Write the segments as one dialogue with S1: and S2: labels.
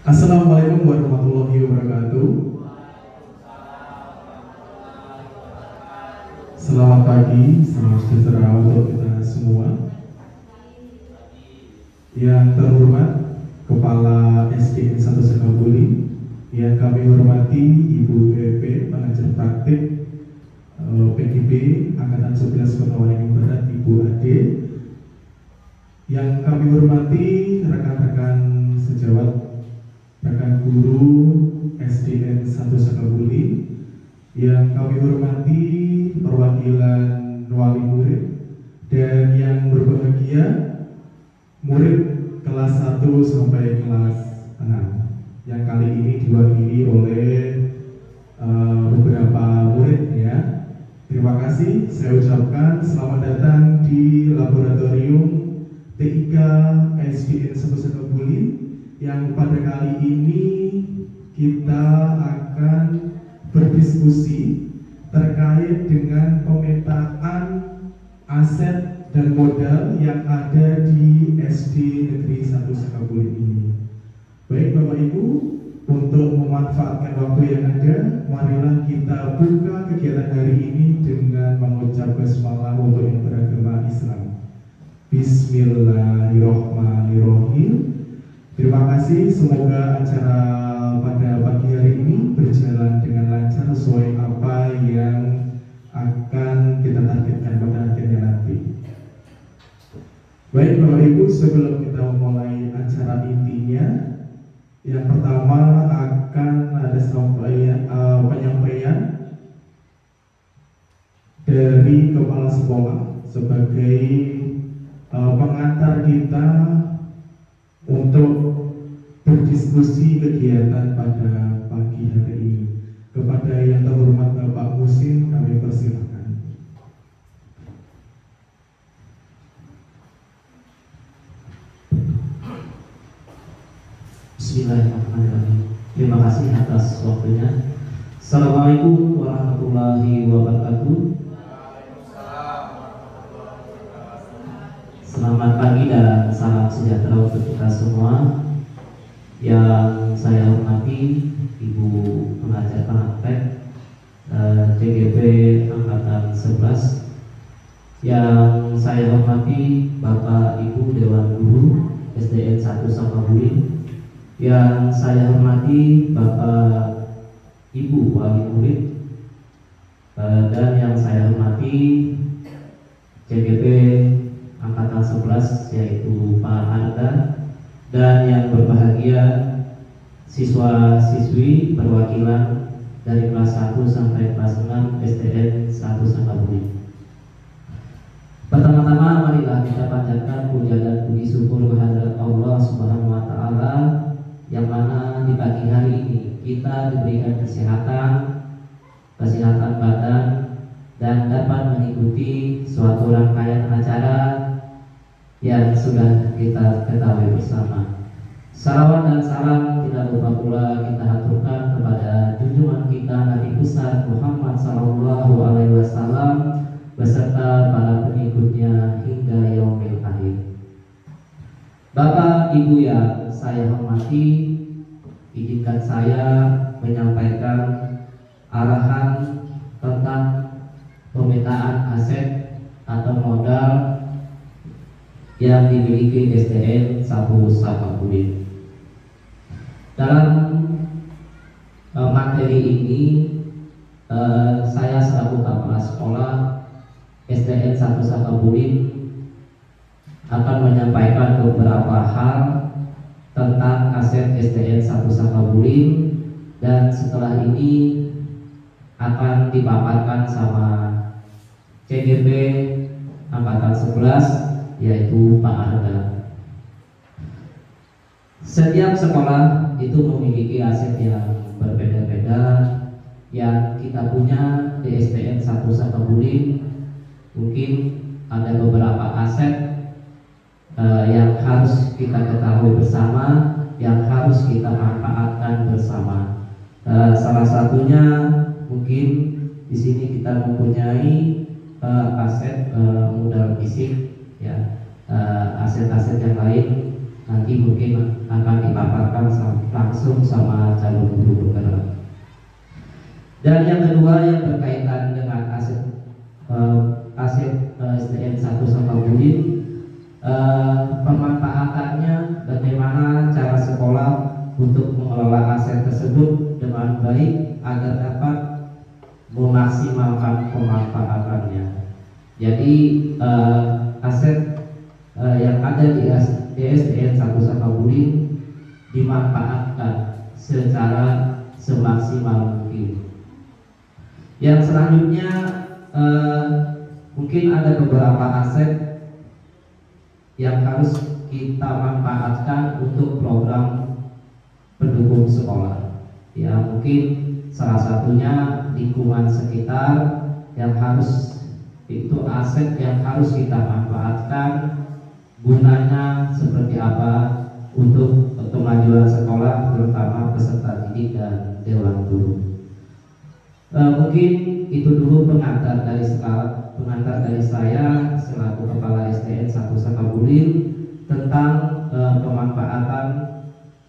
S1: Assalamualaikum warahmatullahi wabarakatuh. Selamat pagi, salam sejahtera untuk kita semua. Yang terhormat Kepala SDN 1 Sekabuli, yang kami hormati Ibu BP Pengajar Praktik PGB Angkatan 11 Kota Waringin Barat, Ibu Ade. Yang kami hormati rekan-rekan sejawat, rekan guru SDN 1 Sekabuli, yang kami hormati perwakilan wali murid, dan yang berbahagia murid kelas 1 sampai kelas 6 yang kali ini diwakili oleh beberapa murid ya. Terima kasih saya ucapkan selamat datang di laboratorium TIK SDN 1 Sekabuli, yang pada kali ini kita akan berdiskusi terkait dengan pemetaan aset dan modal yang ada di SD Negeri 1 Sekabuli ini. Baik Bapak Ibu, untuk memanfaatkan waktu yang ada, marilah kita buka kegiatan hari ini dengan mengucap basmalah untuk yang beragama Islam. Bismillahirrahmanirrahim. Terima kasih, semoga acara pada pagi hari ini berjalan dengan lancar sesuai apa yang akan kita targetkan pada akhirnya nanti. Baik Bapak Ibu, sebelum kita memulai acara intinya, yang pertama akan ada penyampaian dari Kepala Sekolah sebagai pengantar kita untuk berdiskusi kegiatan pada pagi hari ini. Kepada yang terhormat Bapak Musin, kami persilakan.
S2: Bismillahirrahmanirrahim. Terima kasih atas waktunya. Assalamualaikum warahmatullahi wabarakatuh. Selamat pagi dan salam sejahtera untuk kita semua. Yang saya hormati Ibu Pengajar Praktek CGP Angkatan 11. Yang saya hormati Bapak Ibu Dewan Guru SDN 1 Sekabuli. Yang saya hormati Bapak Ibu Wali Murid, dan yang saya hormati CGP Angkatan 11 yaitu Pak Anda, dan yang berbahagia siswa-siswi perwakilan dari kelas 1 sampai kelas 6 SDN 1 Sekabuli. Pertama-tama marilah kita panjatkan puja dan puji syukur kehadirat Allah Subhanahu wa taala, yang mana di pagi hari ini kita diberikan kesehatan badan, dan dapat mengikuti suatu rangkaian acara yang sudah kita ketahui bersama. Salawat dan salam tidak lupa pula kita haturkan kepada junjungan kita Nabi besar Muhammad SAW beserta para pengikutnya hingga yaumil akhir. Bapak Ibu yang saya hormati, izinkan saya menyampaikan arahan tentang pemetaan aset atau modal yang dimiliki SDN 1 Sekabuli. Dalam materi ini saya selaku kepala sekolah SDN 1 Sekabuli akan menyampaikan beberapa hal tentang aset SDN 1 Sekabuli, dan setelah ini akan dipaparkan sama CGP Angkatan 11 yaitu Pak Arga. Setiap sekolah itu memiliki aset yang berbeda-beda. Yang kita punya di SDN 1 Sekabuli mungkin ada beberapa aset yang harus kita ketahui bersama, yang harus kita manfaatkan bersama. Salah satunya mungkin di sini kita mempunyai aset modal fisik, ya, aset-aset yang lain nanti mungkin akan dipaparkan langsung sama calon guru penggerak. Dan yang kedua yang berkaitan dengan aset SDN 1 Sangkabulin, pemanfaatannya, bagaimana cara sekolah untuk mengelola aset tersebut dengan baik agar dapat memaksimalkan pemanfaatannya. Jadi aset yang ada di SDN 1 Sangkabulin dimanfaatkan secara semaksimal mungkin. Yang selanjutnya mungkin ada beberapa aset yang harus kita manfaatkan untuk program pendukung sekolah. Ya, mungkin salah satunya lingkungan sekitar yang harus, itu aset yang harus kita manfaatkan. Gunanya seperti apa untuk kemajuan sekolah, terutama peserta didik dan dewan guru. Mungkin itu dulu pengantar dari saya selaku Kepala SDN 1 Sangkabulin tentang pemanfaatan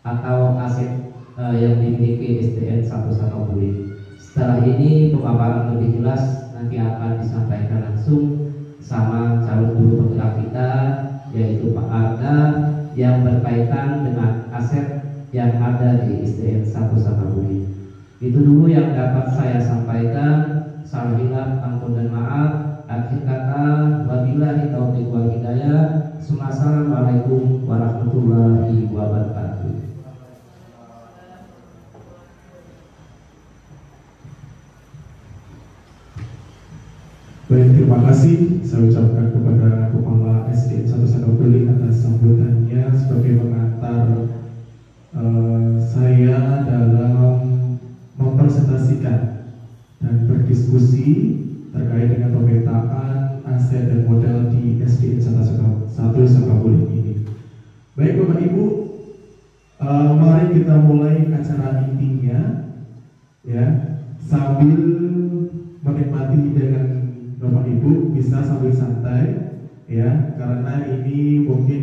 S2: atau aset yang dimiliki SDN 1 Sangkabulin. Setelah ini pemaparan lebih jelas nanti akan disampaikan langsung sama calon guru penggerak kita, yaitu Pak Arda, yang berkaitan dengan aset yang ada di SDN 1 Sangkabulin. Itu dulu yang dapat saya sampaikan. Salah hilaf, ampun dan maaf. Akhir kata, wabillahi taufiq wal hidayah. Assalamualaikum warahmatullahi wabarakatuh.
S1: Baik, terima kasih saya ucapkan kepada Kepala SDN 1 Sangkabulin atas sambutannya sebagai pengantar saya dalam mempresentasikan dan berdiskusi terkait dengan pemetaan aset dan modal di SDN 1 Sangkabulin ini. Baik Bapak Ibu, mari kita mulai acara intinya ya, sambil menikmati dengan Bapak Ibu bisa sambil santai ya, karena ini mungkin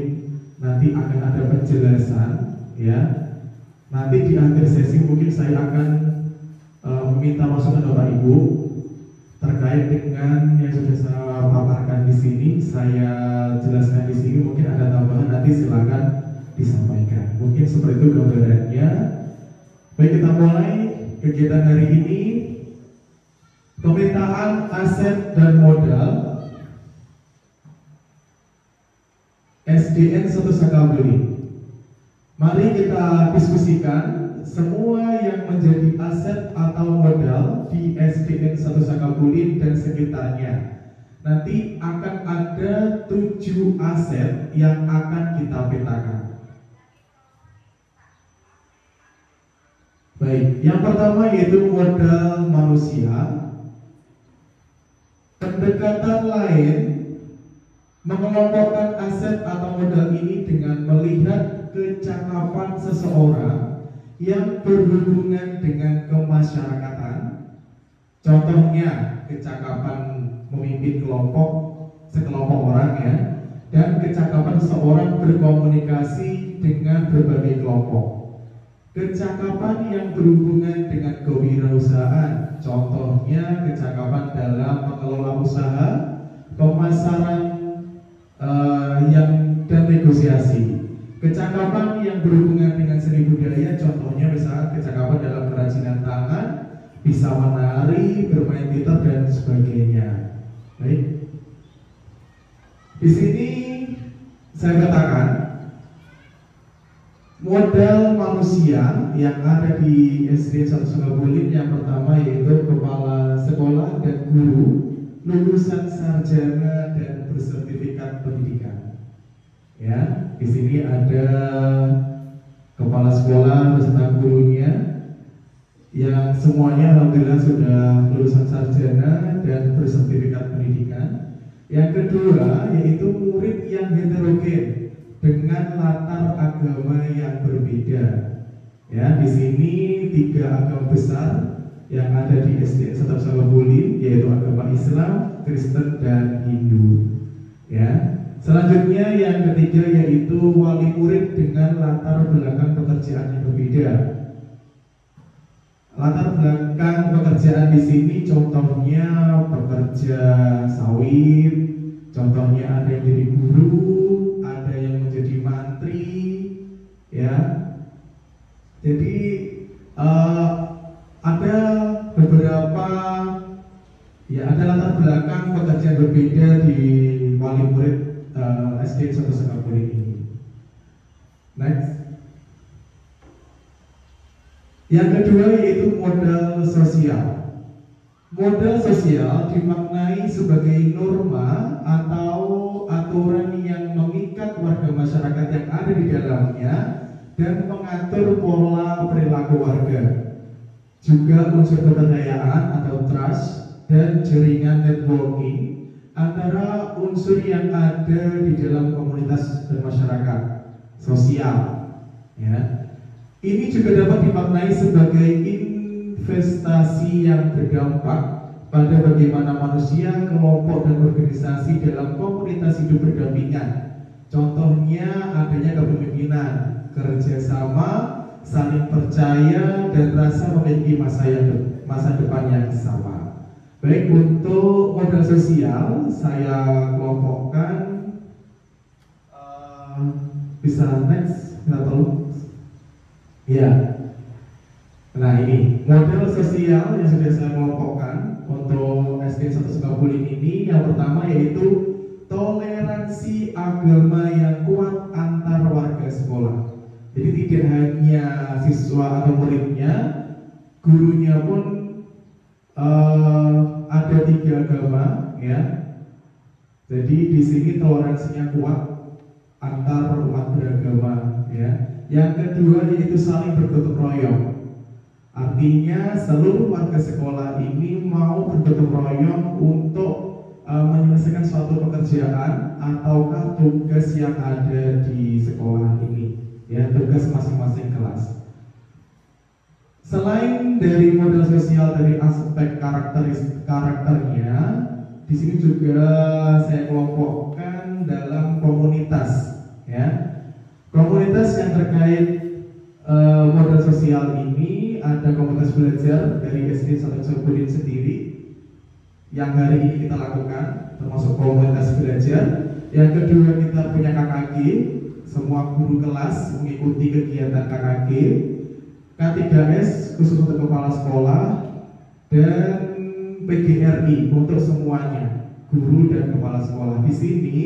S1: nanti akan ada penjelasan ya. Nanti di akhir sesi mungkin saya akan meminta masukan Bapak Ibu terkait dengan yang sudah saya paparkan di sini, saya jelaskan di sini. Mungkin ada tambahan, nanti silakan disampaikan. Mungkin seperti itu gambarannya. Baik, kita mulai kegiatan hari ini. Pemetaan aset dan modal SDN 1 Sangkabulin. Mari kita diskusikan semua yang menjadi aset atau modal di SDN 1 Sangkabulin dan sekitarnya. Nanti akan ada 7 aset yang akan kita petakan. Baik, yang pertama yaitu modal manusia. Pendekatan lain mengelompokkan aset atau modal ini dengan melihat kecakapan seseorang yang berhubungan dengan kemasyarakatan. Contohnya kecakapan memimpin sekelompok orang ya, dan kecakapan seseorang berkomunikasi dengan berbagai kelompok. Kecakapan yang berhubungan dengan kewirausahaan, contohnya kecakapan dalam mengelola usaha, pemasaran dan negosiasi. Kecakapan yang berhubungan dengan seni budaya, contohnya misalnya kecakapan dalam kerajinan tangan, bisa menari, bermain gitar dan sebagainya. Baik. Di sini saya katakan modal manusia yang ada di SDN 1 Sangkabulin yang pertama yaitu kepala sekolah dan guru lulusan sarjana dan bersertifikat pendidikan. Ya, di sini ada kepala sekolah beserta gurunya yang semuanya alhamdulillah sudah lulusan sarjana dan bersertifikat pendidikan. Yang kedua yaitu murid yang heterogen dengan latar agama yang berbeda. Ya, di sini 3 agama besar yang ada di SDN 1 Sangkabulin yaitu agama Islam, Kristen dan Hindu. Ya, Selanjutnya yang ketiga yaitu wali murid dengan latar belakang pekerjaan yang berbeda. Latar belakang pekerjaan di sini contohnya pekerja sawit, contohnya ada yang jadi guru, ada yang menjadi mantri, ya. Jadi ada beberapa ada latar belakang pekerjaan berbeda di wali murid SD 1 Sukabumi ini. Next. Yang kedua yaitu modal sosial. Modal sosial dimaknai sebagai norma atau aturan yang mengikat warga masyarakat yang ada di dalamnya dan mengatur pola perilaku warga. Juga unsur kepercayaan atau trust dan jaringan networking antara unsur yang ada di dalam komunitas dan masyarakat sosial. Ya. Ini juga dapat dimaknai sebagai investasi yang berdampak pada bagaimana manusia, kelompok, dan organisasi dalam komunitas hidup berdampingan. Contohnya adanya kepemimpinan, kerjasama, saling percaya, dan rasa memiliki masa depan yang sama. Baik, untuk modal sosial saya kelompokkan, bisa next, nggak tahu. Ya, nah ini model sosial yang sudah saya kelompokkan untuk SD 1 Sukabumi ini. Yang pertama yaitu toleransi agama yang kuat antar warga sekolah. Jadi tidak hanya siswa atau muridnya, gurunya pun ada 3 agama, ya. Jadi di sini toleransinya kuat antar umat beragama, ya. Yang kedua yaitu saling bergotong royong. Artinya seluruh warga sekolah ini mau bergotong royong untuk menyelesaikan suatu pekerjaan ataukah tugas yang ada di sekolah ini, ya, tugas masing-masing kelas. Selain dari modal sosial dari aspek karakternya, di sini juga saya kelompokkan dalam komunitas, ya. Komunitas yang terkait modal sosial ini ada komunitas belajar dari SD 1 Sukabumi sendiri yang hari ini kita lakukan, termasuk komunitas belajar. Yang kedua kita punya KKG, semua guru kelas mengikuti kegiatan KKG. K3S khusus untuk kepala sekolah, dan PGRI untuk semuanya, guru dan kepala sekolah. Di sini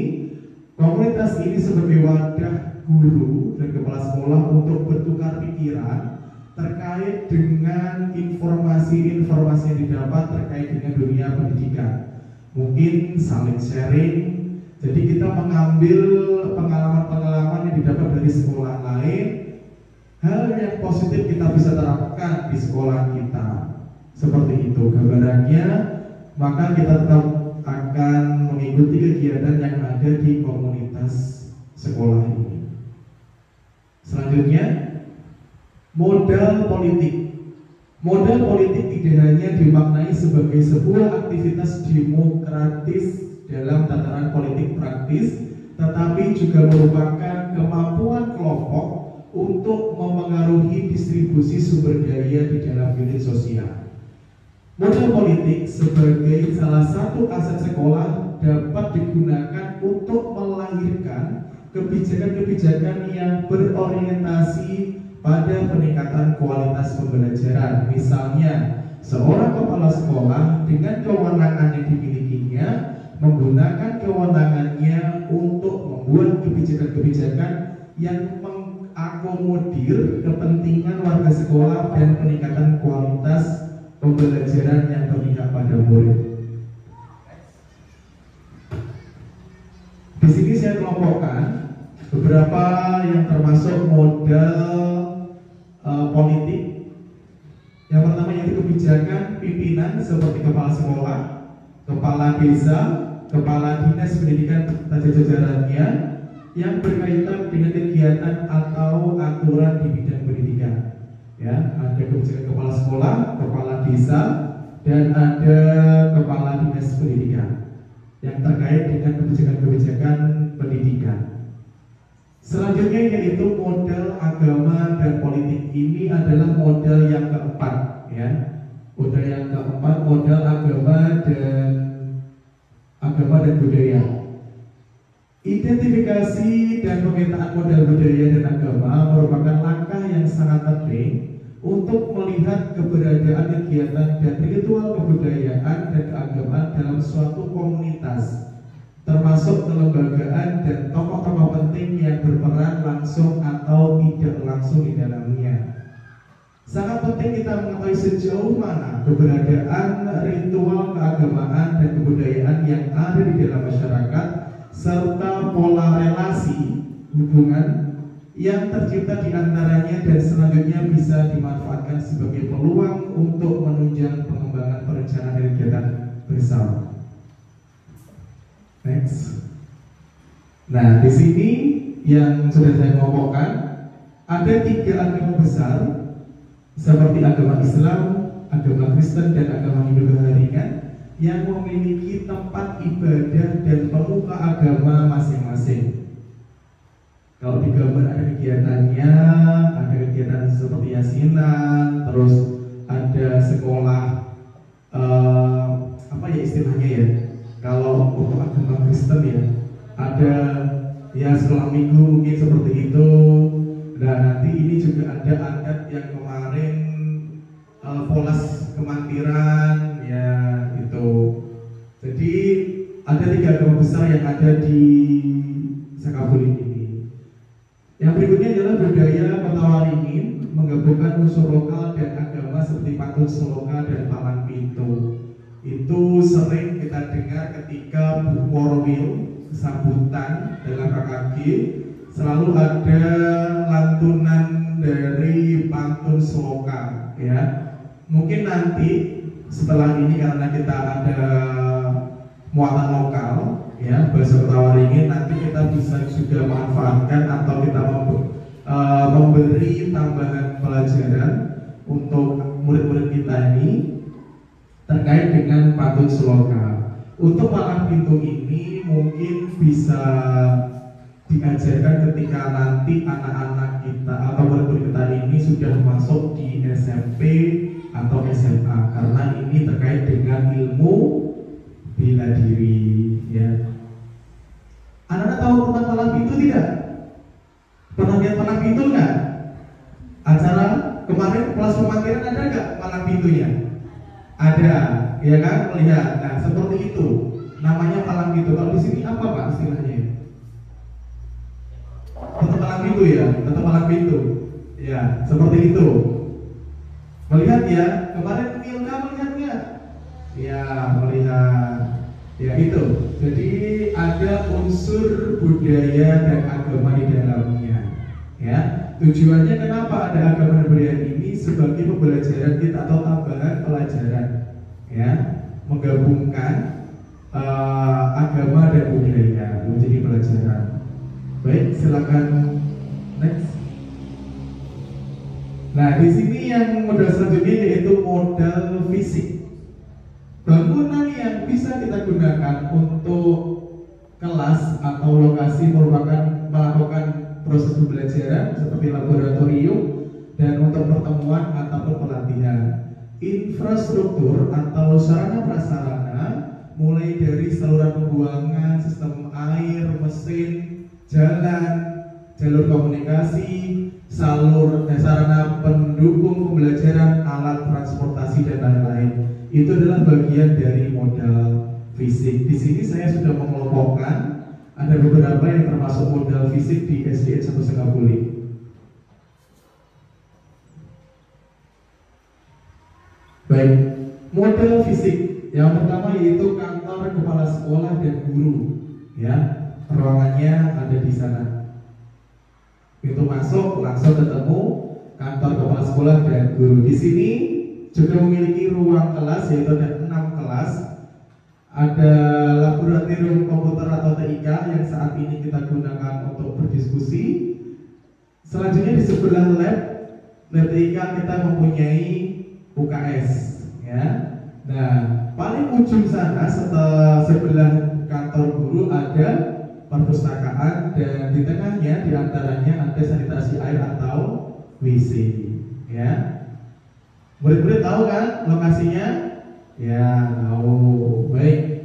S1: komunitas ini sebagai wadah guru dan kepala sekolah untuk bertukar pikiran terkait dengan informasi-informasi yang didapat terkait dengan dunia pendidikan. Mungkin saling sharing. Jadi kita mengambil pengalaman-pengalaman yang didapat dari sekolah lain, hal yang positif kita bisa terapkan di sekolah kita. Seperti itu gambarannya. Maka kita tetap akan mengikuti kegiatan yang ada di komunitas sekolah ini. Selanjutnya, modal politik. Modal politik tidak hanya dimaknai sebagai sebuah aktivitas demokratis dalam tataran politik praktis, tetapi juga merupakan kemampuan kelompok untuk memengaruhi distribusi sumber daya di dalam unit sosial. Modal politik sebagai salah satu aset sekolah dapat digunakan untuk melahirkan kebijakan-kebijakan yang berorientasi pada peningkatan kualitas pembelajaran. Misalnya, seorang kepala sekolah dengan kewenangan yang dimilikinya menggunakan kewenangannya untuk membuat kebijakan-kebijakan yang mengakomodir kepentingan warga sekolah dan peningkatan kualitas pembelajaran yang berpihak pada murid. Di sini saya kelompokkan beberapa yang termasuk modal politik. Yang pertama yaitu kebijakan pimpinan seperti kepala sekolah, kepala desa, kepala dinas pendidikan dan jajarannya yang berkaitan dengan kegiatan atau aturan di bidang pendidikan. Ya, ada kebijakan kepala sekolah, kepala desa, dan ada kepala dinas pendidikan yang terkait dengan kebijakan-kebijakan pendidikan Selanjutnya yaitu model agama dan politik. Ini adalah model yang keempat, ya. Model yang keempat, model agama dan budaya. Identifikasi dan pemetaan model budaya dan agama merupakan langkah yang sangat penting untuk melihat keberadaan kegiatan dan ritual kebudayaan dan keagamaan dalam suatu komunitas, termasuk kelembagaan dan tokoh-tokoh penting yang berperan langsung atau tidak langsung di dalamnya. Sangat penting kita mengetahui sejauh mana keberadaan ritual keagamaan dan kebudayaan yang ada di dalam masyarakat, serta pola relasi hubungan yang tercipta di antaranya dan selanjutnya bisa dimanfaatkan sebagai peluang untuk menunjang pengembangan perencanaan kegiatan bersama. Next. Nah, di sini yang sudah saya ngomongkan ada 3 agama besar seperti agama Islam, agama Kristen, dan agama Hindu Kekaisaran yang memiliki tempat ibadah dan pemuka agama masing-masing. Kalau di gambar ada kegiatannya, ada kegiatan seperti yasinan, terus ada sekolah, apa ya istilahnya ya? Kalau untuk agama Kristen ya, ada ya sekolah minggu mungkin seperti itu. Nah nanti ini juga ada adat yang kemarin polas kemantiran ya itu. Jadi ada 3 agama besar yang ada di Sakabuli ini. Yang berikutnya adalah budaya Kota Waringin menggabungkan unsur lokal dan agama seperti pantun seloka dan palang pintu. Itu sering kita dengar ketika Worwil sambutan dalam KKG, selalu ada lantunan dari pantun seloka ya. Mungkin nanti setelah ini karena kita ada muatan lokal ya bahasa Kota Waringin, nanti kita bisa juga manfaatkan atau kita memberi tambahan pelajaran untuk murid-murid kita ini terkait dengan pantun seloka. Untuk palang pintu ini mungkin bisa diajarkan ketika nanti anak-anak kita atau murid-murid kita ini sudah masuk di SMP atau SMA, karena ini terkait dengan ilmu bela diri ya. Anak-anak tahu tentang palang pintu tidak? Pernah lihat palang pintu nggak? Acara kemarin kelas pemantiran ada nggak palang pintunya? Ada, ya kan? Melihat. Nah seperti itu namanya palang pintu. Kalau di sini apa Pak istilahnya? Tetap palang pintu ya, tetap palang pintu. Ya, seperti itu. Melihat ya, kemarin Milka melihat nggak? Ya, melihat. Ya itu. Jadi ada unsur budaya dan agama di dalamnya. Ya, tujuannya kenapa ada agama dan budaya ini sebagai pembelajaran kita atau tambahan pelajaran. Ya, menggabungkan agama dan budaya menjadi pelajaran. Baik, silakan next. Nah, di sini yang modal selanjutnya yaitu modal fisik. Bangunan yang bisa kita gunakan untuk kelas atau lokasi merupakan melakukan proses pembelajaran seperti laboratorium dan untuk pertemuan ataupun pelatihan. Infrastruktur atau sarana prasarana mulai dari saluran pembuangan, sistem air, mesin, jalan, jalur komunikasi, sarana pendukung pembelajaran, alat transportasi dan lain-lain. Itu adalah bagian dari modal fisik. Di sini saya sudah mengelompokkan ada beberapa yang termasuk modal fisik di SDN 1 Sakabuli. Baik, modal fisik yang pertama yaitu kantor kepala sekolah dan guru. Ya, ruangannya ada di sana. Pintu masuk langsung ketemu kantor kepala sekolah dan guru. Di sini juga memiliki ruang kelas yaitu ada 6 kelas. Ada laboratorium komputer atau TIK yang saat ini kita gunakan untuk berdiskusi. Selanjutnya di sebelah lab TIK kita mempunyai UKS ya. Nah, paling ujung sana setelah sebelah kantor guru ada perpustakaan, dan di tengahnya diantaranya ada sanitasi air atau WC. Ya, murid-murid tahu kan lokasinya? Ya, tahu. Baik.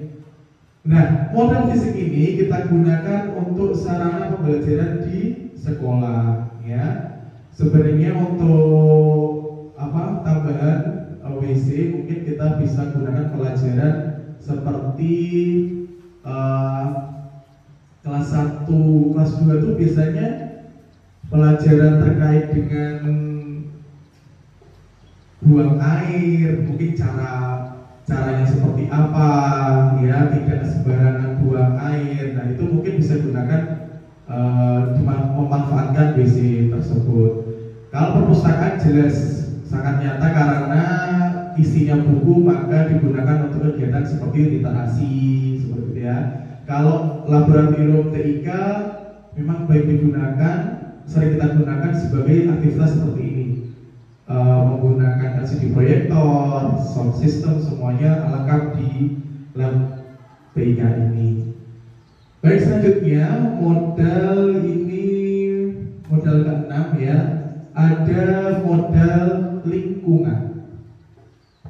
S1: Nah, model fisik ini kita gunakan untuk sarana pembelajaran di sekolah. Ya, sebenarnya untuk tambahan WC mungkin kita bisa gunakan pelajaran seperti kelas 1, kelas 2 itu biasanya pelajaran terkait dengan buang air, mungkin caranya seperti apa, ya, tidak sembarangan buang air. Nah, itu mungkin bisa gunakan memanfaatkan WC tersebut. Kalau perpustakaan jelas sangat nyata karena isinya buku, maka digunakan untuk kegiatan seperti literasi, seperti itu ya. Kalau laboratorium TIK memang baik digunakan, sering kita gunakan sebagai aktivitas seperti ini, menggunakan LCD proyektor, sound system, semuanya lengkap di lab TIK ini. Baik, selanjutnya modal ke-6 ya, ada modal lingkungan.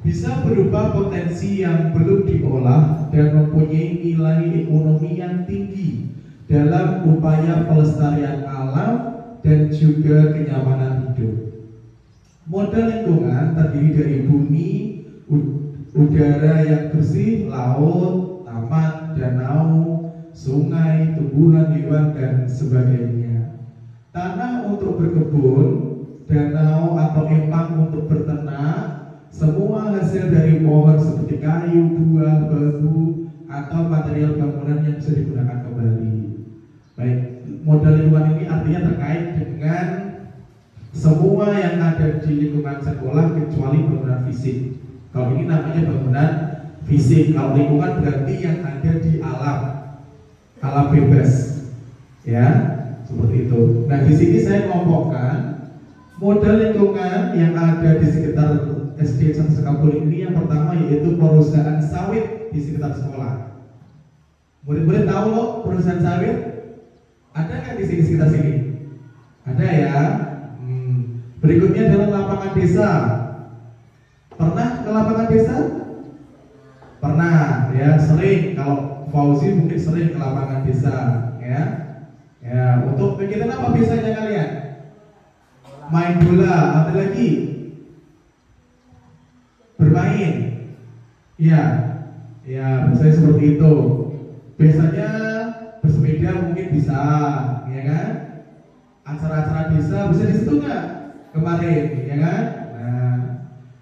S1: Bisa berupa potensi yang belum diolah dan mempunyai nilai ekonomi yang tinggi dalam upaya pelestarian alam dan juga kenyamanan hidup. Modal lingkungan terdiri dari bumi, udara yang bersih, laut, taman, danau, sungai, tumbuhan, hewan, dan sebagainya. Tanah untuk berkebun, danau atau empang untuk berternak, semua hasil dari pohon seperti kayu, buah, bambu, atau material bangunan yang bisa digunakan kembali. Baik, modal lingkungan ini artinya terkait dengan semua yang ada di lingkungan sekolah kecuali bangunan fisik. Kalau ini namanya bangunan fisik. Kalau lingkungan berarti yang ada di alam bebas, ya, seperti itu. Nah, di sini saya kelompokkan modal lingkungan yang ada di sekitar SD Sekapulin ini. Yang pertama yaitu perusahaan sawit di sekitar sekolah. Murid-murid tahu loh perusahaan sawit? Ada nggak di sini sekitar sini? Ada ya. Berikutnya adalah lapangan desa. Pernah ke lapangan desa? Pernah ya, sering. Kalau Fauzi mungkin sering ke lapangan desa, ya. Ya, untuk kegiatan apa biasanya kalian? Main bola, ada lagi? Bermain, ya, biasanya seperti itu. Biasanya bersepeda mungkin bisa, ya kan? Acara-acara desa bisa di situ nggak kemarin, ya kan? Nah,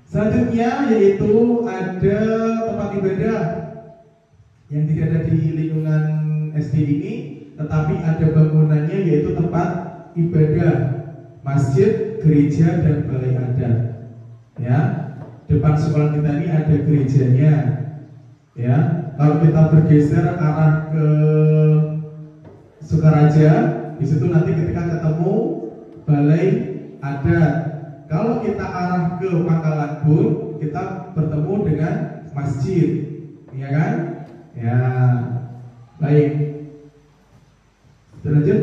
S1: selanjutnya yaitu ada tempat ibadah yang tidak ada di lingkungan SD ini, tetapi ada bangunannya yaitu tempat ibadah, masjid, gereja, dan balai adat, ya. Depan sekolah kita ini ada gerejanya, ya. Kalau kita bergeser arah ke Sukaraja, di situ nanti ketika ketemu balai adat. Kalau kita arah ke Pangkalan Bun, kita bertemu dengan masjid, ya kan? Ya, baik. Lanjut.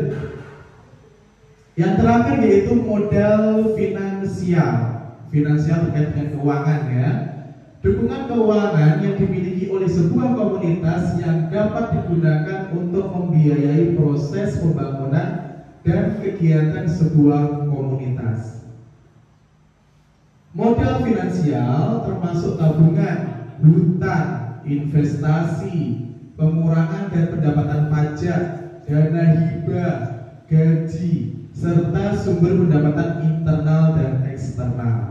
S1: Yang terakhir yaitu modal finansial terkait dengan keuangan, ya. Dukungan keuangan yang dimiliki oleh sebuah komunitas yang dapat digunakan untuk membiayai proses pembangunan dan kegiatan sebuah komunitas. Modal finansial termasuk tabungan, hutang, investasi, pengurangan dan pendapatan pajak, dana hibah, gaji, serta sumber pendapatan internal dan eksternal.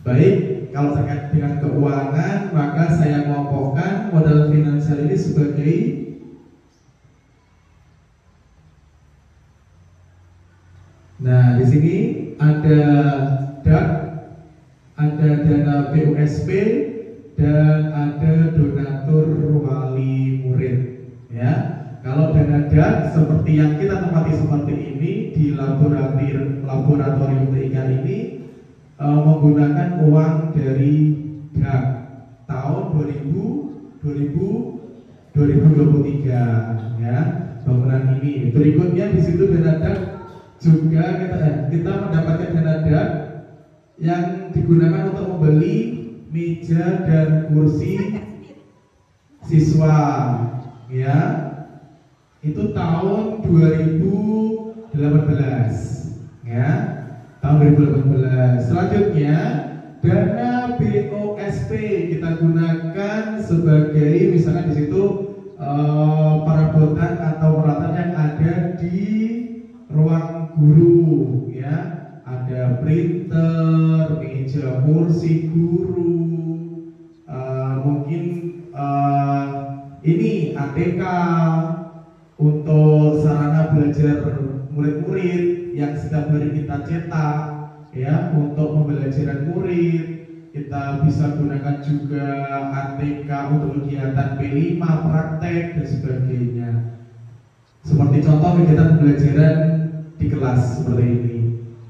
S1: Baik, kalau terkait dengan keuangan, maka saya kelompokkan modal finansial ini sebagai di sini ada DAK, ada dana BUSP, dan ada donatur wali murid, ya. Kalau dana DAK seperti yang kita tempati seperti ini di laboratorium TIK ini menggunakan uang dari DAK tahun 2023, ya. bangunan ini. Berikutnya di situ dana juga kita mendapatkan dana yang digunakan untuk membeli meja dan kursi siswa, ya. Itu tahun 2018, ya. Tahun 2018. Selanjutnya dana BOSP kita gunakan sebagai misalkan di situ perabotan atau peralatan yang ada di ruang guru, ya. Ada printer, meja kursi guru, mungkin ini ATK untuk sarana belajar murid-murid yang setiap hari kita cetak, ya, untuk pembelajaran murid. Kita bisa gunakan juga ATK untuk kegiatan P5, praktek dan sebagainya. Seperti contoh kegiatan pembelajaran di kelas seperti ini.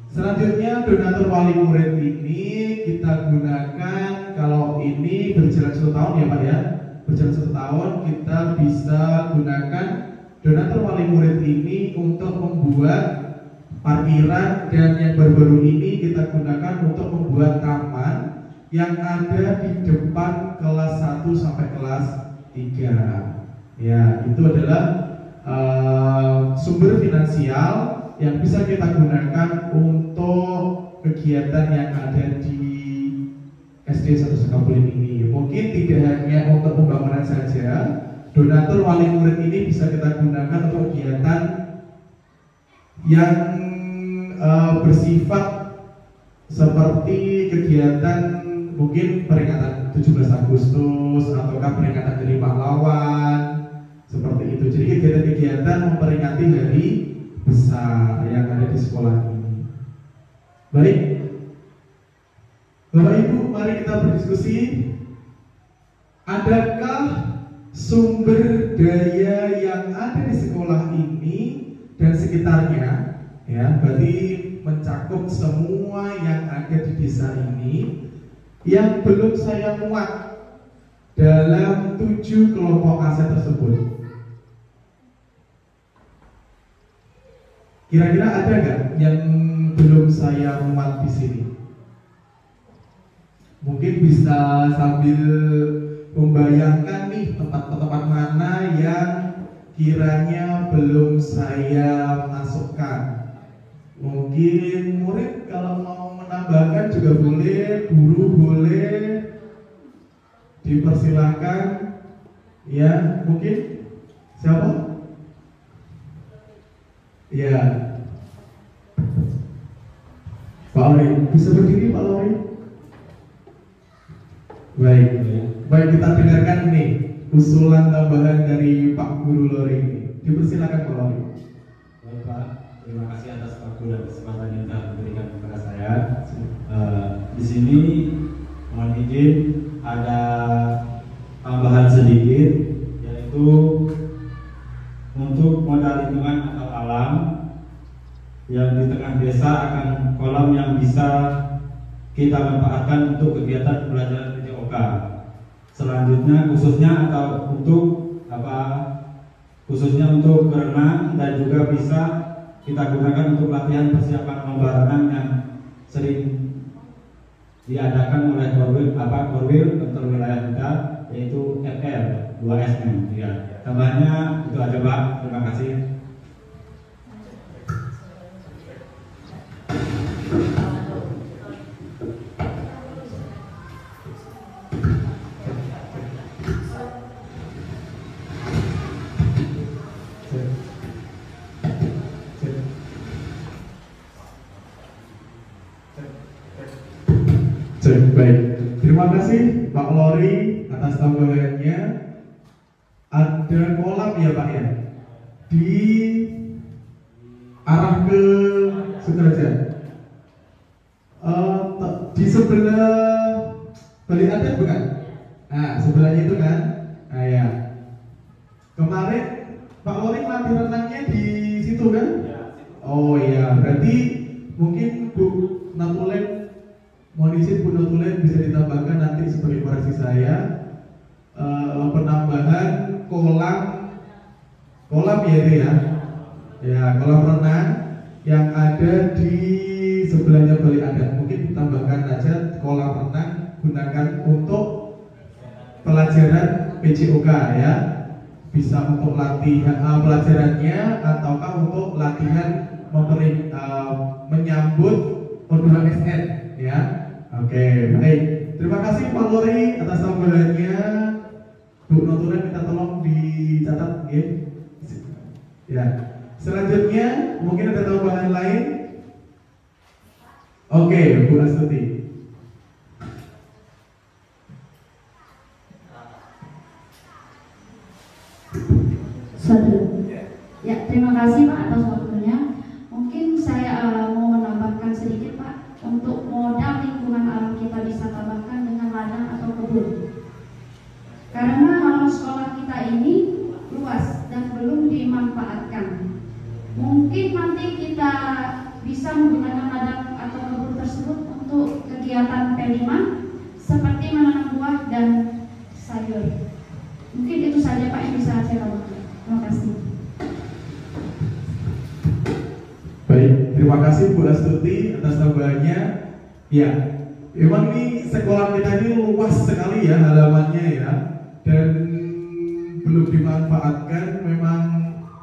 S1: Selanjutnya donatur wali murid ini kita gunakan, kalau ini berjalan 1 tahun ya Pak ya, berjalan 1 tahun kita bisa gunakan donatur wali murid ini untuk membuat parkiran, dan yang baru-baru ini kita gunakan untuk membuat taman yang ada di depan kelas 1 sampai kelas 3. Ya, itu adalah sumber finansial yang bisa kita gunakan untuk kegiatan yang ada di SD 1 Sukabumi ini. Mungkin tidak hanya untuk pembangunan saja, donatur wali murid ini bisa kita gunakan untuk kegiatan yang bersifat seperti kegiatan mungkin peringatan 17 Agustus ataukah peringatan Hari Pahlawan, seperti itu. Jadi kegiatan-kegiatan memperingati hari besar yang ada di sekolah ini. Baik, Bapak Ibu, mari kita berdiskusi. Adakah sumber daya yang ada di sekolah ini dan sekitarnya, ya, berarti mencakup semua yang ada di desa ini, yang belum saya muat dalam 7 kelompok aset tersebut? Kira-kira ada nggak yang belum saya muat di sini? Mungkin bisa sambil membayangkan nih tempat-tempat mana yang kiranya belum saya masukkan. Mungkin murid kalau mau menambahkan juga boleh, guru boleh, dipersilahkan. Ya, mungkin siapa? Ya, Pak Lori, bisa berdiri Pak Lori? Baik, kita dengarkan nih usulan tambahan dari Pak Guru Lori ini. Dipersilakan Pak Lori.
S3: Baik Pak, terima kasih atas waktu dan kesempatan yang telah diberikan kepada saya. Di sini mohon izin ada tambahan sedikit, yaitu untuk modal lingkungan atau alam yang di tengah desa akan kolam yang bisa kita manfaatkan untuk kegiatan pembelajaran PJOK. Selanjutnya khususnya untuk berenang, dan juga bisa kita gunakan untuk latihan persiapan lomba renang yang sering diadakan oleh Korwil untuk wilayah kita, yaitu FR 2SM. Ya, tambahnya itu aja Pak. Terima kasih.
S1: Baik, terima kasih Pak Lori atas tambahannya. Ada kolam ya Pak ya, di arah ke Sudrajat, di sebelah Bali Adat bukan? Nah, sebelahnya itu kan. Nah ya, kemarin Pak Lori latih renangnya di situ kan? Oh iya, berarti mungkin Bu Natulen, mohon izin Bu Natulen bisa ditambahkan nanti sebagai koreksi saya, penambahan kolam kolam ya itu ya. Ya, kolam renang yang ada di sebelahnya Balai Adat. Mungkin ditambahkan aja kolam renang gunakan untuk pelajaran PJOK ya. Bisa untuk latihan pelajarannya ataukah untuk latihan menyambut modul SN ya. Oke, baik. Terima kasih Pak Lori atas tambahannya. Bu Notulen minta tolong dicatat ya. Ya. Selanjutnya mungkin ada tambahan lain. Oke, Bu Astuti.
S4: Ya, terima kasih Pak atas waktunya. Mungkin saya mau menambahkan sedikit Pak untuk modal lingkungan alam kita bisa tambahkan dengan ladang atau kebun. Karena alam sekolah kita ini luas dan belum dimanfaatkan. Mungkin nanti kita bisa menggunakan ladang atau kebun tersebut untuk kegiatan P5 seperti menanam buah dan sayur. Mungkin itu saja Pak yang bisa saya tambahkan. Terima kasih.
S1: Baik, terima kasih Bu Astuti atas tambahannya. Ya, memang ini sekolah kita ini luas sekali ya halamannya ya, dan belum dimanfaatkan. Memang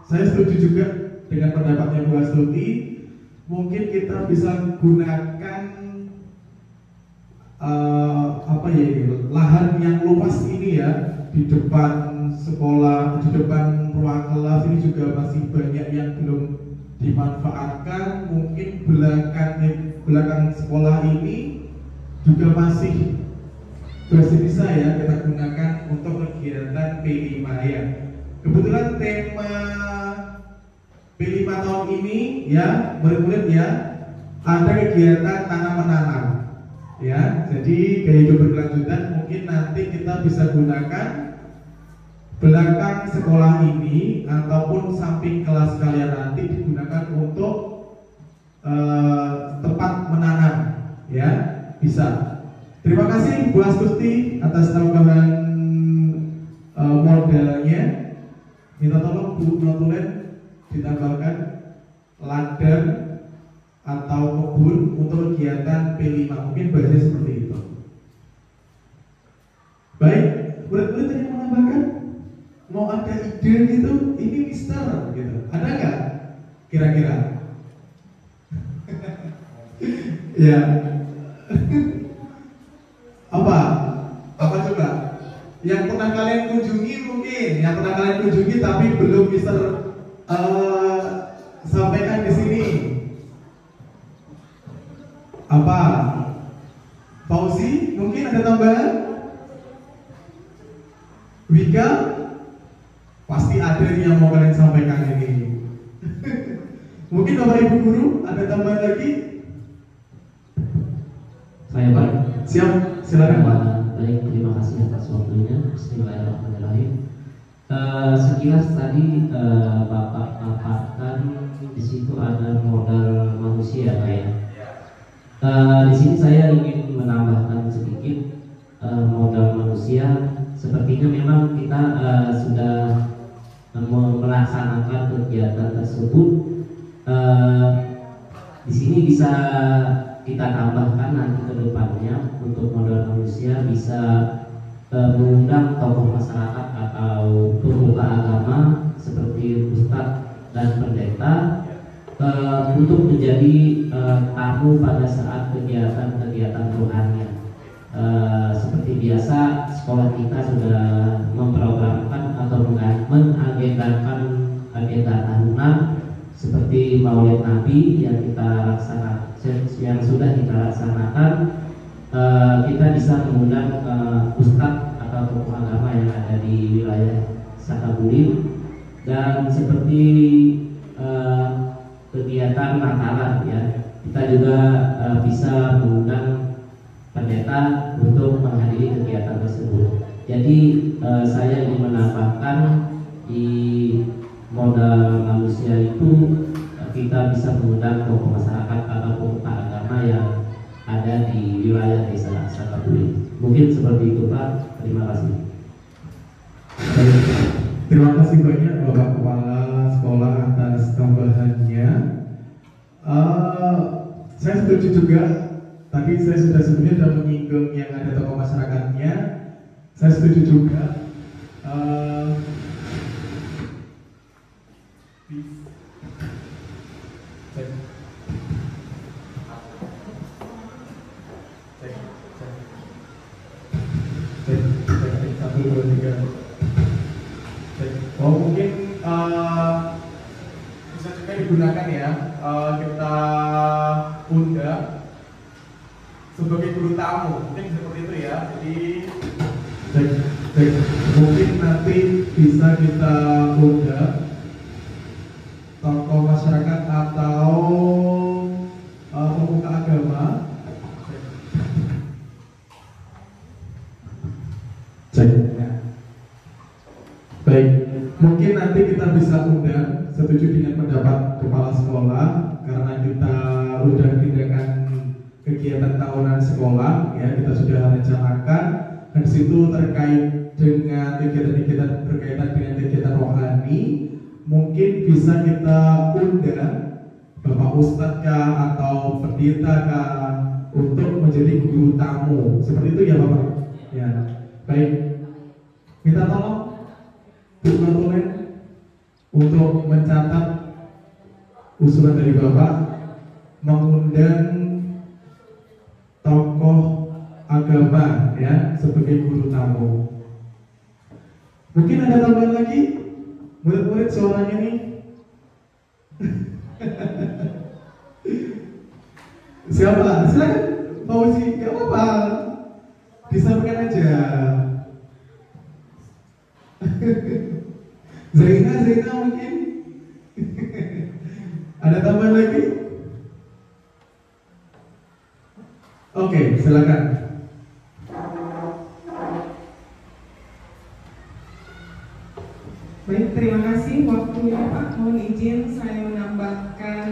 S1: saya setuju juga dengan pendapatnya Bu Astuti. Mungkin kita bisa gunakan lahan yang luas ini ya, di depan sekolah, di depan ruang kelas ini juga masih banyak yang belum dimanfaatkan. Mungkin belakang sekolah ini juga masih bisa ya kita gunakan untuk kegiatan P5 ya. Kebetulan tema P5 tahun ini ya, murid-murid ya, ada kegiatan tanam menanam ya. Jadi gaya hidup berkelanjutan mungkin nanti kita bisa gunakan belakang sekolah ini ataupun samping kelas kalian nanti digunakan untuk tempat menanam ya, bisa. Terima kasih Bu Astuti atas tambahan modalnya. Minta tolong Bu Notulen ditambahkan ladang atau kebun untuk kegiatan P5. Mungkin bahasanya seperti itu. Baik, murid-murid yang menambahkan, mau ada ide gitu, ini Mister gitu, ada nggak kira-kira? Ya. Apa coba? Yang pernah kalian kunjungi mungkin, yang pernah kalian kunjungi tapi belum Mister sampaikan di sini. Apa? Fauzi, mungkin ada tambahan? Wika? Pasti ada yang mau kalian sampaikan ini. Mungkin Bapak Ibu Guru ada tambahan lagi?
S2: Saya Pak.
S1: Siap, silakan Pak.
S2: Baik, terima kasih atas waktunya. Bismillahirrahmanirrahim. Sekilas tadi Bapak paparkan di situ ada modal manusia Pak ya. Di sini saya ingin menambahkan sedikit modal manusia. Sepertinya memang kita sudah melaksanakan kegiatan tersebut. Di sini bisa kita tambahkan nanti ke depannya untuk modal manusia bisa mengundang tokoh masyarakat atau pemuka agama seperti ustadz dan pendeta untuk menjadi tamu pada saat kegiatan-kegiatan rohani. Seperti biasa sekolah kita sudah memprogramkan atau mengagendakan agenda tahunan seperti Maulid Nabi yang sudah kita laksanakan. Kita bisa mengundang ustadz atau tokoh agama yang ada di wilayah Sakabuli, dan seperti kegiatan Natalan ya, kita juga bisa mengundang pendeta untuk menghadiri kegiatan tersebut. Jadi saya ingin menambahkan di modal manusia itu kita bisa mengundang tokoh masyarakat atau pemuka agama yang ada di wilayah desa Sakabuli. Mungkin seperti itu Pak. Terima kasih.
S1: Terima kasih banyak Bapak Kepala Saya setuju juga. Tadi saya sudah menyinggung yang ada tokoh masyarakatnya. Saya setuju juga. Satu, dua, tiga. Oh mungkin bisa juga digunakan ya. Kita undang sebagai guru tamu, mungkin seperti itu ya. Jadi mungkin nanti bisa kita undang tokoh masyarakat atau pemuka agama. Baik, mungkin nanti kita bisa undang, setuju dengan pendapat kepala sekolah, karena kita udah tindakan kegiatan tahunan sekolah, ya kita sudah rencanakan, dan situ terkait dengan kegiatan-kegiatan berkaitan dengan kegiatan rohani, mungkin bisa kita undang Bapak Ustadz kah atau pendeta kah untuk menjadi guru tamu, seperti itu ya Bapak. Ya, baik. Minta tolong Bu Martulen untuk mencatat usulan dari Bapak mengundang tokoh agama ya sebagai guru tamu. Mungkin ada tambahan lagi? Murid-murid suaranya nih. Siapa? Silakan Fauzi, gak apa-apa. Disampaikan aja. Zaina mungkin. Ada tambahan lagi? Oke, silakan.
S5: Baik, terima kasih waktunya Pak. Mohon izin saya menambahkan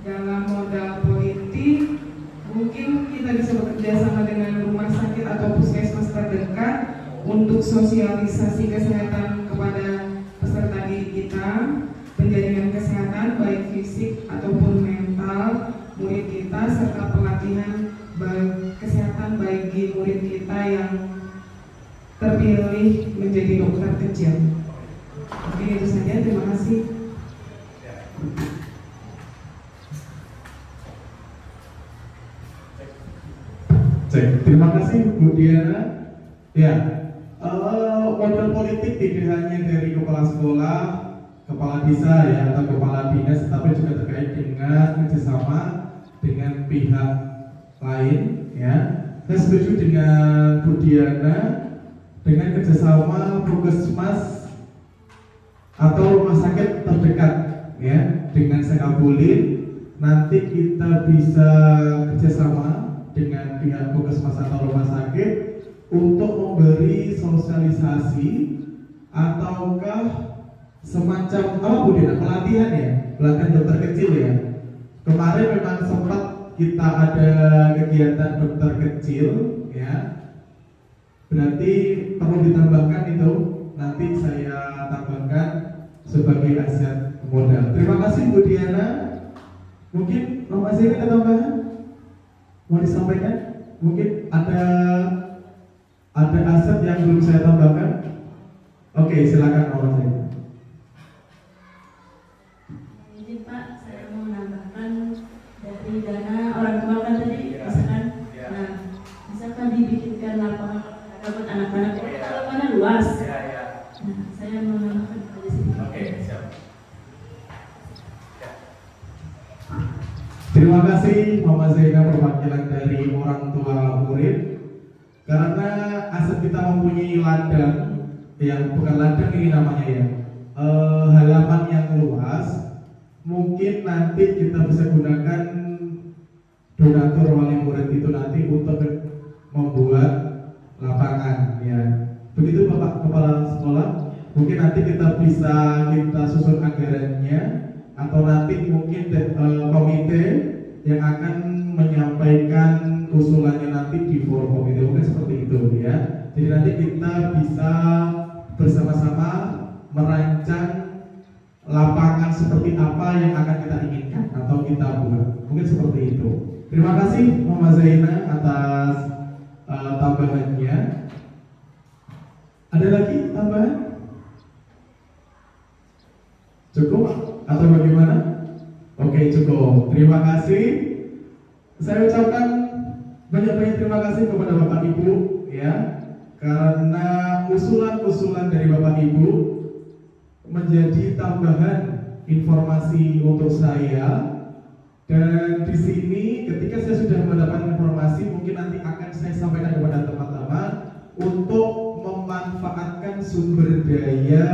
S5: dalam modal politik. Mungkin kita bisa bekerja sama dengan rumah sakit atau puskesmas terdekat untuk sosialisasi kesehatan kepada peserta didik kita, penjaringan kesehatan baik fisik ataupun mental murid kita, serta pelatihan kesehatan bagi murid kita yang terpilih menjadi dokter kecil. Mungkin itu saja, terima kasih.
S1: Terima kasih Bu Diana. Ya, modal politik tidak hanya dari kepala sekolah, kepala desa ya atau kepala dinas, tapi juga terkait dengan kerjasama dengan pihak lain ya. Saya setuju dengan Bu Diana dengan kerjasama puskesmas atau rumah sakit terdekat ya dengan Sekabulin. Nanti kita bisa kerjasama dengan pihak puskesmas atau rumah sakit untuk memberi sosialisasi ataukah semacam Bu Diana pelatihan ya, pelatihan dokter kecil ya. Kemarin memang sempat kita ada kegiatan dokter kecil ya. Berarti perlu ditambahkan itu, nanti saya tambahkan sebagai aset modal. Terima kasih Bu Diana. Mungkin masih ada tambahan mau disampaikan? Mungkin ada aset yang belum saya tambahkan. Oke, silakan Mas Zaina.
S4: Ini Pak, saya mau menambahkan dari dana orang tua kan tadi, misalkan, nah, misalkan dibikinkan lapangan buat anak-anak, lapangan luas. Nah, saya mau menambahkan dari sini.
S1: Oke, siap. Terima kasih Mama Zaina perwakilan dari orang tua murid. Karena aset kita mempunyai ladang, yang bukan ladang ini namanya ya, halaman yang luas. Mungkin nanti kita bisa gunakan donatur wali murid itu nanti untuk membuat lapangan ya. Begitu Bapak Kepala Sekolah. Mungkin nanti kita susun anggarannya, atau nanti mungkin komite yang akan menyampaikan usulannya nanti di forum komite, mungkin seperti itu ya. Jadi nanti kita bisa bersama-sama merancang lapangan seperti apa yang akan kita inginkan atau kita buat. Mungkin seperti itu. Terima kasih Mama Zaina atas tambahannya. Ada lagi tambahan? Cukup atau bagaimana? Oke, cukup. Terima kasih. Saya ucapkan banyak-banyak terima kasih kepada Bapak Ibu ya, karena usulan-usulan dari Bapak Ibu menjadi tambahan informasi untuk saya. Dan di sini ketika saya sudah mendapat informasi, mungkin nanti akan saya sampaikan kepada teman-teman untuk memanfaatkan sumber daya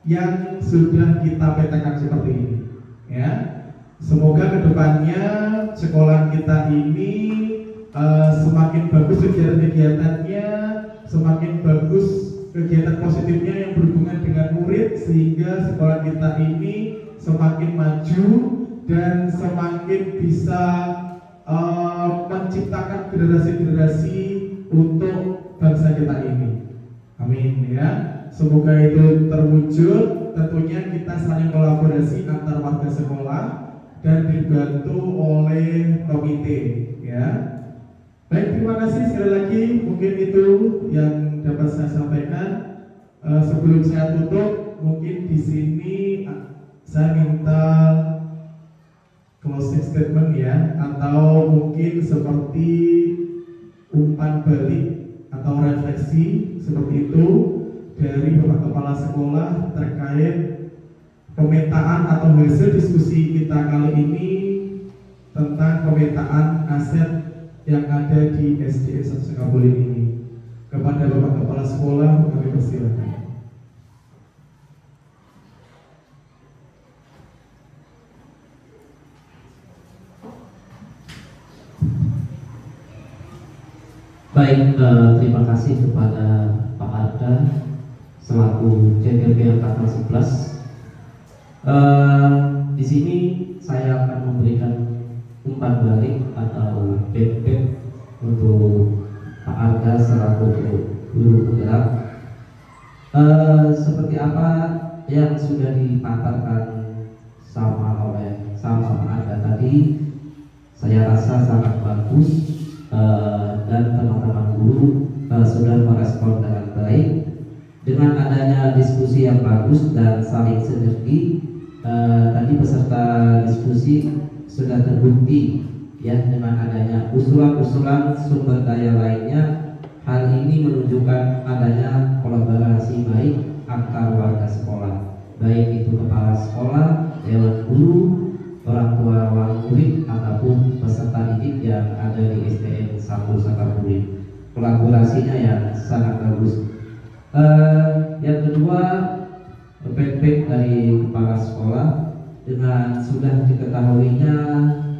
S1: yang sudah kita petakan seperti ini ya. Semoga kedepannya sekolah kita ini semakin bagus kegiatan-kegiatannya, semakin bagus kegiatan positifnya yang berhubungan dengan murid, sehingga sekolah kita ini semakin maju dan semakin bisa menciptakan generasi-generasi untuk bangsa kita ini. Amin ya. Semoga itu terwujud. Tentunya kita saling kolaborasi antar warga sekolah dan dibantu oleh komite ya. Baik, terima kasih sekali lagi. Mungkin itu yang dapat saya sampaikan. Sebelum saya tutup, mungkin di sini saya minta closing statement ya, atau mungkin seperti umpan balik atau refleksi seperti itu dari Bapak Kepala Sekolah terkait pemetaan atau hasil diskusi kita kali ini tentang pemetaan aset yang ada di SDN 1 Sukabulin ini. Kepada Bapak Kepala Sekolah kami persilakan.
S2: Baik, terima kasih kepada Pak Arda selaku CPP Angkatan 11. Di sini saya akan memberikan umpan balik atau feedback untuk Pak Arda selaku guru penggerak. Seperti apa yang sudah dipaparkan sama Pak Arda tadi, saya rasa sangat bagus. Dan teman-teman guru sudah merespon dengan baik. Dengan adanya diskusi yang bagus dan saling sinergi, tadi peserta diskusi sudah terbukti ya, dengan adanya usulan-usulan sumber daya lainnya. Hal ini menunjukkan adanya kolaborasi baik antar warga sekolah, baik itu kepala sekolah, dewan guru, orang tua wali murid ataupun peserta didik yang ada di SDN 1 Sukabulin. Kolaborasinya yang sangat bagus. Yang kedua, feedback dari kepala sekolah dengan sudah diketahuinya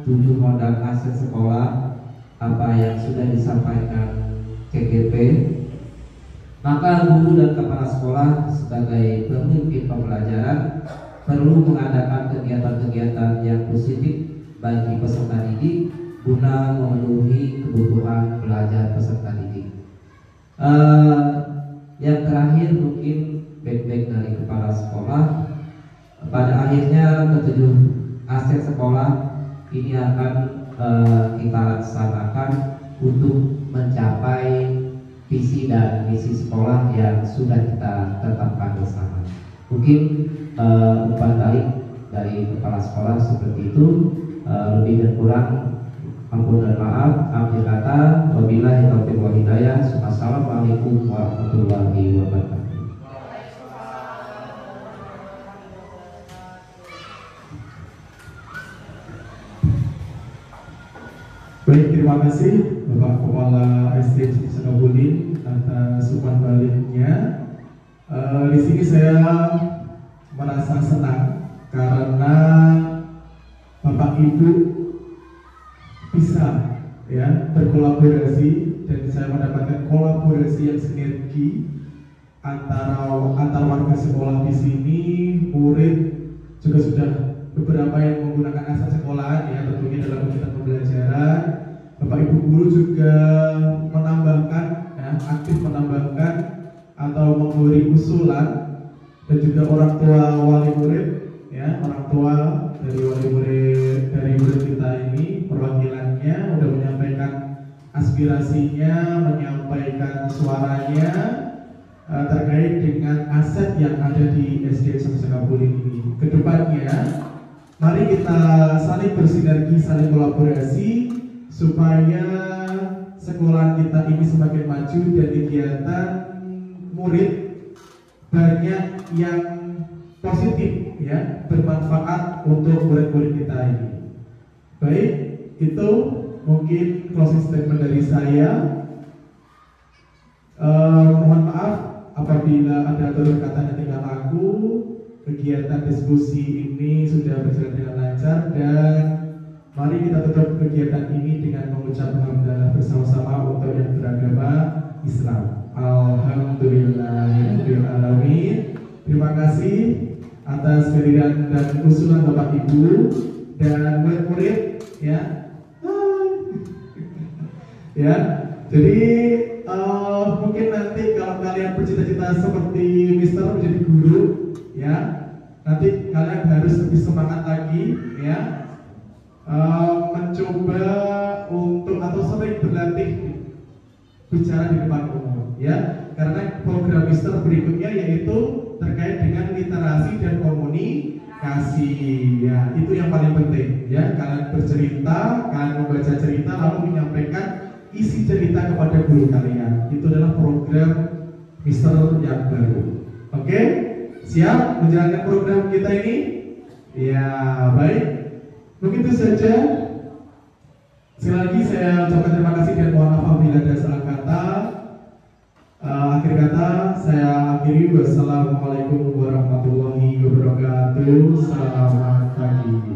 S2: 7 modal aset sekolah apa yang sudah disampaikan CGP, maka guru dan kepala sekolah sebagai pemimpin pembelajaran perlu mengadakan kegiatan-kegiatan yang positif bagi peserta didik guna memenuhi kebutuhan belajar peserta didik. Yang terakhir mungkin feedback dari kepala sekolah, pada akhirnya ketujuh aset sekolah ini akan kita laksanakan untuk mencapai visi dan misi sekolah yang sudah kita tetapkan bersama. Mungkin umpan balik dari kepala sekolah seperti itu. Lebih dan kurang ampun dan maaf. Akhir kata, wabillahi taufiq wal hidayah. Assalamualaikum warahmatullahi wabarakatuh.
S1: Baik, terima kasih Bapak Kepala SDN Sukabulin atas umpan baliknya. Di sini saya merasa senang karena Bapak Ibu bisa ya berkolaborasi, dan saya mendapatkan kolaborasi yang sinergi antara warga sekolah di sini, murid juga sudah beberapa yang menggunakan aset sekolahan ya, tentunya dalam kegiatan pembelajaran. Bapak Ibu guru juga menambahkan ya, aktif menambahkan atau memberi usulan, dan juga orang tua wali murid ya, orang tua dari wali murid dari murid kita ini, perwakilannya udah menyampaikan aspirasinya, menyampaikan suaranya terkait dengan aset yang ada di SDN Saka Bulin ini. Kedepannya, mari kita saling bersinergi, saling kolaborasi supaya sekolah kita ini semakin maju dan kegiatan murid banyak yang positif, ya, bermanfaat untuk murid-murid kita ini. Baik, itu mungkin closing statement dari saya. Mohon maaf apabila ada tutur kata yang tinggal aku. Kegiatan diskusi ini sudah berjalan dengan lancar dan mari kita tutup kegiatan ini dengan mengucap alhamdulillah bersama-sama untuk yang beragama Islam. Alhamdulillahirabbil alamin. Terima kasih atas kehadiran dan usulan Bapak Ibu dan murid-murid, ya. Ya. Jadi mungkin nanti kalau kalian bercita-cita seperti Mister menjadi guru, ya, nanti kalian harus lebih semangat lagi, ya, mencoba untuk atau sering berlatih bicara di depan umum, ya, karena program Mister berikutnya yaitu terkait dengan literasi dan komunikasi, ya, itu yang paling penting, ya, kalian bercerita, kalian membaca cerita lalu menyampaikan isi cerita kepada guru kalian. Itu adalah program Mister yang baru. Oke, siap menjalankan program kita ini? Ya, baik. Mungkin itu saja. Sekali lagi saya ucapkan terima kasih dan mohon maaf bila ada salah kata. Akhir kata saya akhiri. Wassalamualaikum warahmatullahi wabarakatuh. Selamat pagi.